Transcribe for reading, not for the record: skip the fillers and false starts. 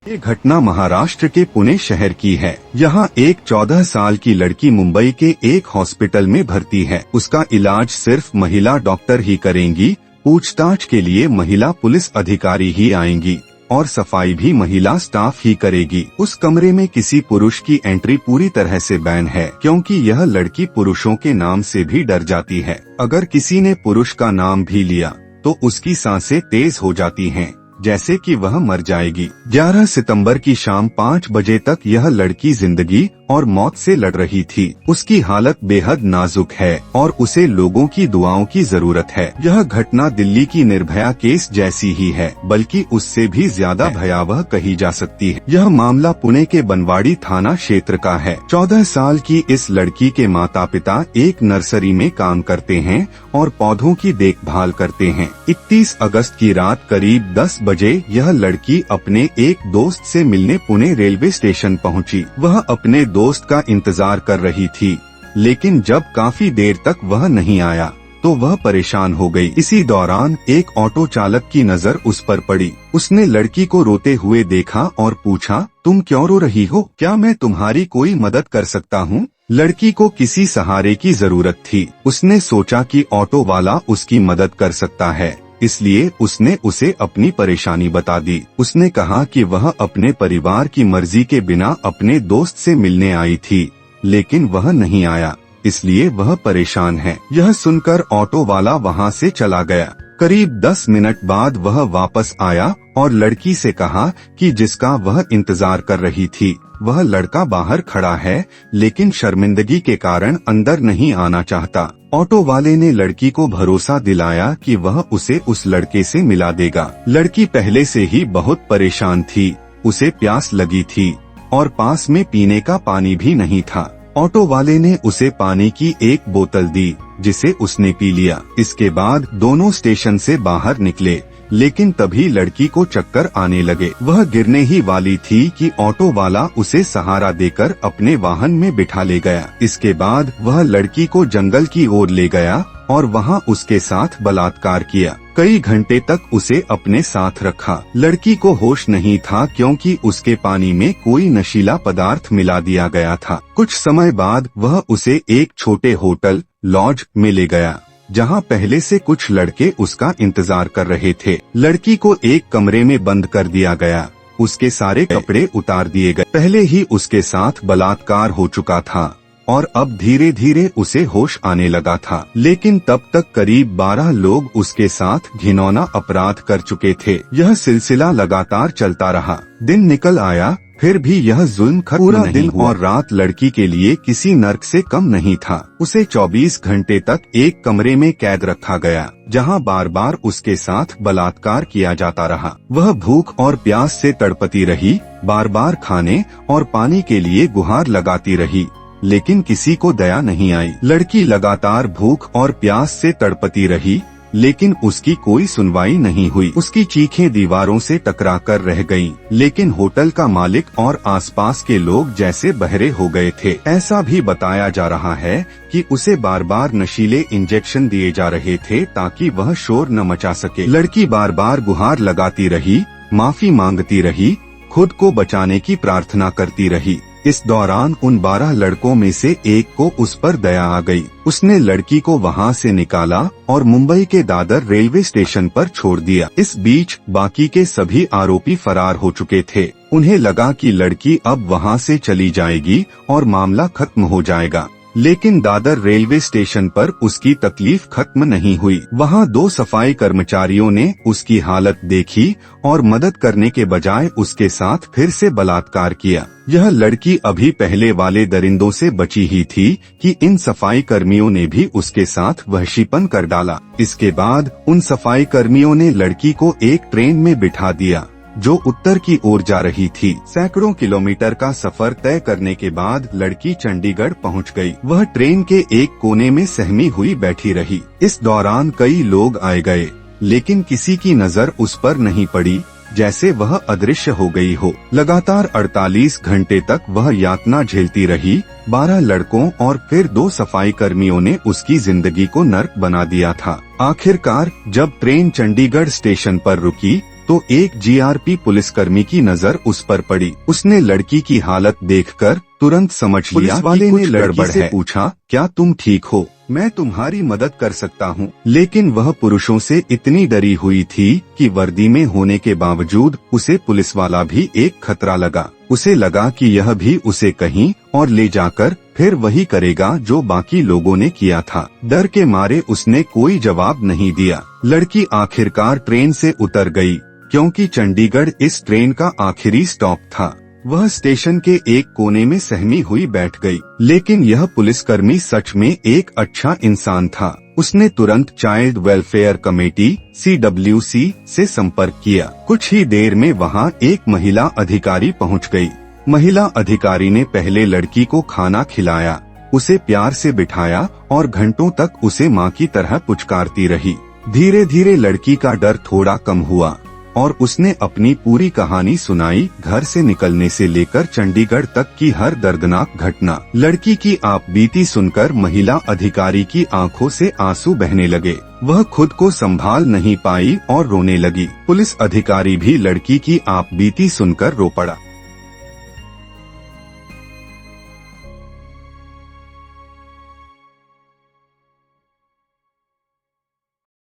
ये घटना महाराष्ट्र के पुणे शहर की है। यहाँ एक 14 साल की लड़की मुंबई के एक हॉस्पिटल में भर्ती है। उसका इलाज सिर्फ महिला डॉक्टर ही करेंगी। पूछताछ के लिए महिला पुलिस अधिकारी ही आएंगी और सफाई भी महिला स्टाफ ही करेगी। उस कमरे में किसी पुरुष की एंट्री पूरी तरह से बैन है, क्योंकि यह लड़की पुरुषों के नाम से भी डर जाती है। अगर किसी ने पुरुष का नाम भी लिया तो उसकी सांसें तेज हो जाती हैं, जैसे कि वह मर जाएगी। 11 सितंबर की शाम 5 बजे तक यह लड़की जिंदगी और मौत से लड़ रही थी। उसकी हालत बेहद नाजुक है और उसे लोगों की दुआओं की जरूरत है। यह घटना दिल्ली की निर्भया केस जैसी ही है, बल्कि उससे भी ज्यादा भयावह कही जा सकती है। यह मामला पुणे के बनवाड़ी थाना क्षेत्र का है। 14 साल की इस लड़की के माता पिता एक नर्सरी में काम करते हैं और पौधों की देखभाल करते हैं। 31 अगस्त की रात करीब 10 बजे यह लड़की अपने एक दोस्त से मिलने पुणे रेलवे स्टेशन पहुंची। वह अपने दोस्त का इंतजार कर रही थी, लेकिन जब काफी देर तक वह नहीं आया तो वह परेशान हो गई। इसी दौरान एक ऑटो चालक की नजर उस पर पड़ी। उसने लड़की को रोते हुए देखा और पूछा, तुम क्यों रो रही हो? क्या मैं तुम्हारी कोई मदद कर सकता हूँ? लड़की को किसी सहारे की जरूरत थी। उसने सोचा कि ऑटो वाला उसकी मदद कर सकता है, इसलिए उसने उसे अपनी परेशानी बता दी। उसने कहा कि वह अपने परिवार की मर्जी के बिना अपने दोस्त से मिलने आई थी, लेकिन वह नहीं आया, इसलिए वह परेशान है। यह सुनकर ऑटो वाला वहां से चला गया। करीब 10 मिनट बाद वह वापस आया और लड़की से कहा कि जिसका वह इंतजार कर रही थी वह लड़का बाहर खड़ा है, लेकिन शर्मिंदगी के कारण अंदर नहीं आना चाहता। ऑटो वाले ने लड़की को भरोसा दिलाया कि वह उसे उस लड़के से मिला देगा। लड़की पहले से ही बहुत परेशान थी, उसे प्यास लगी थी और पास में पीने का पानी भी नहीं था। ऑटो वाले ने उसे पानी की एक बोतल दी, जिसे उसने पी लिया। इसके बाद दोनों स्टेशन से बाहर निकले, लेकिन तभी लड़की को चक्कर आने लगे। वह गिरने ही वाली थी कि ऑटो वाला उसे सहारा देकर अपने वाहन में बिठा ले गया। इसके बाद वह लड़की को जंगल की ओर ले गया और वहां उसके साथ बलात्कार किया। कई घंटे तक उसे अपने साथ रखा। लड़की को होश नहीं था, क्योंकि उसके पानी में कोई नशीला पदार्थ मिला दिया गया था। कुछ समय बाद वह उसे एक छोटे होटल लॉज में ले गया, जहां पहले से कुछ लड़के उसका इंतजार कर रहे थे। लड़की को एक कमरे में बंद कर दिया गया। उसके सारे कपड़े उतार दिए गए। पहले ही उसके साथ बलात्कार हो चुका था और अब धीरे धीरे उसे होश आने लगा था, लेकिन तब तक करीब 12 लोग उसके साथ घिनौना अपराध कर चुके थे। यह सिलसिला लगातार चलता रहा। दिन निकल आया, फिर भी यह जुल्म खत्म नहीं दिन हुआ। और रात लड़की के लिए किसी नर्क से कम नहीं था। उसे 24 घंटे तक एक कमरे में कैद रखा गया, जहां बार बार उसके साथ बलात्कार किया जाता रहा। वह भूख और प्यास से तड़पती रही, बार बार खाने और पानी के लिए गुहार लगाती रही, लेकिन किसी को दया नहीं आई। लड़की लगातार भूख और प्यास से तड़पती रही, लेकिन उसकी कोई सुनवाई नहीं हुई। उसकी चीखें दीवारों से टकराकर रह गईं, लेकिन होटल का मालिक और आसपास के लोग जैसे बहरे हो गए थे। ऐसा भी बताया जा रहा है कि उसे बार बार नशीले इंजेक्शन दिए जा रहे थे ताकि वह शोर न मचा सके। लड़की बार बार गुहार लगाती रही, माफी मांगती रही, खुद को बचाने की प्रार्थना करती रही। इस दौरान उन 12 लड़कों में से एक को उस पर दया आ गई। उसने लड़की को वहां से निकाला और मुंबई के दादर रेलवे स्टेशन पर छोड़ दिया। इस बीच बाकी के सभी आरोपी फरार हो चुके थे। उन्हें लगा कि लड़की अब वहां से चली जाएगी और मामला खत्म हो जाएगा, लेकिन दादर रेलवे स्टेशन पर उसकी तकलीफ खत्म नहीं हुई। वहां 2 सफाई कर्मचारियों ने उसकी हालत देखी और मदद करने के बजाय उसके साथ फिर से बलात्कार किया। यह लड़की अभी पहले वाले दरिंदों से बची ही थी कि इन सफाई कर्मियों ने भी उसके साथ वहशीपन कर डाला। इसके बाद उन सफाई कर्मियों ने लड़की को एक ट्रेन में बिठा दिया जो उत्तर की ओर जा रही थी। सैकड़ों किलोमीटर का सफर तय करने के बाद लड़की चंडीगढ़ पहुंच गई। वह ट्रेन के एक कोने में सहमी हुई बैठी रही। इस दौरान कई लोग आए गए, लेकिन किसी की नजर उस पर नहीं पड़ी, जैसे वह अदृश्य हो गई हो। लगातार 48 घंटे तक वह यातना झेलती रही। 12 लड़कों और फिर 2 सफाई कर्मियों ने उसकी जिंदगी को नर्क बना दिया था। आखिरकार जब ट्रेन चंडीगढ़ स्टेशन पर रुकी तो एक जीआरपी पुलिसकर्मी की नजर उस पर पड़ी। उसने लड़की की हालत देखकर तुरंत समझ लिया। पुलिस वाले ने लड़की से पूछा, क्या तुम ठीक हो? मैं तुम्हारी मदद कर सकता हूँ। लेकिन वह पुरुषों से इतनी डरी हुई थी कि वर्दी में होने के बावजूद उसे पुलिस वाला भी एक खतरा लगा। उसे लगा कि यह भी उसे कहीं और ले जाकर फिर वही करेगा जो बाकी लोगों ने किया था। डर के मारे उसने कोई जवाब नहीं दिया। लड़की आखिरकार ट्रेन से उतर गई, क्योंकि चंडीगढ़ इस ट्रेन का आखिरी स्टॉप था। वह स्टेशन के एक कोने में सहमी हुई बैठ गई। लेकिन यह पुलिसकर्मी सच में एक अच्छा इंसान था। उसने तुरंत चाइल्ड वेलफेयर कमेटी CWC से संपर्क किया। कुछ ही देर में वहां एक महिला अधिकारी पहुंच गई। महिला अधिकारी ने पहले लड़की को खाना खिलाया, उसे प्यार से बिठाया और घंटों तक उसे माँ की तरह पुचकारती रही। धीरे धीरे लड़की का डर थोड़ा कम हुआ और उसने अपनी पूरी कहानी सुनाई, घर से निकलने से लेकर चंडीगढ़ तक की हर दर्दनाक घटना। लड़की की आपबीती सुनकर महिला अधिकारी की आंखों से आंसू बहने लगे। वह खुद को संभाल नहीं पाई और रोने लगी। पुलिस अधिकारी भी लड़की की आपबीती सुनकर रो पड़ा।